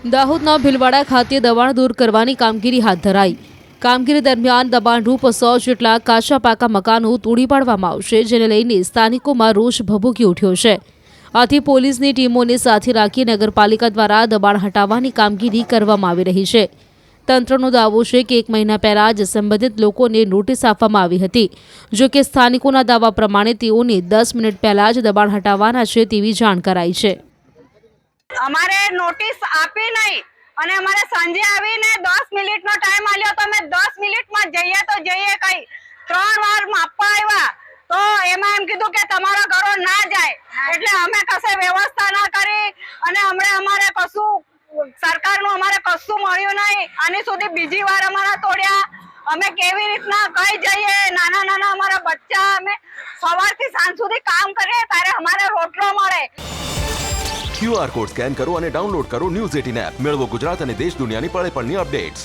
દાહોદના ભીલવાડા ખાતે દબાણ દૂર કરવાની કામગીરી હાથ ધરાઈ। કામગીરી દરમિયાન દબાણરૂપ 100 જેટલા કાચા પાકા મકાનો તોડી પાડવામાં આવશે, જેને લઈને સ્થાનિકોમાં રોષ ભભૂકી ઉઠ્યો છે। આથી પોલીસની ટીમોને સાથે રાખી નગરપાલિકા દ્વારા દબાણ હટાવવાની કામગીરી કરવામાં આવી રહી છે। તંત્રનો દાવો છે કે 1 મહિના પહેલા જ સંબંધિત લોકોને નોટિસ આપવામાં આવી હતી, જો કે સ્થાનિકોના દાવા પ્રમાણે તેઓને 10 મિનિટ પહેલા જ દબાણ હટાવવાના છે તેવી જાણ કરાઈ છે। અમારે નોટિસ આપી નહીં અને અમારે સાંજે આવીને 10 મિનિટનો ટાઈમ આલ્યો તો અમે 10 મિનિટમાં જઈએ તો જઈએ કઈ 3 વાર માપવા આવ્યા તો એમાં એમ કીધું કે તમારો ઘરો ના જાય, એટલે અમે કશે વ્યવસ્થા ના કરી અને હમણાં અમારે કશું સરકારનું અમારે કશું મળ્યું નહીં। આની સુધી બીજી વાર અમારા તોડ્યા। અમે કેવી રીતના કઈ જઈએ? નાના નાના અમારા બચ્ચા, અમે સવારથી સાંજ સુધી કામ કરીએ ત્યારે અમારે રોટલો મળે। QR કોડ સ્કેન કરો અને ડાઉનલોડ કરો ન્યૂઝ 18 એપ। મેળવો ગુજરાત અને દેશ દુનિયાની પળે પળની અપડેટ્સ।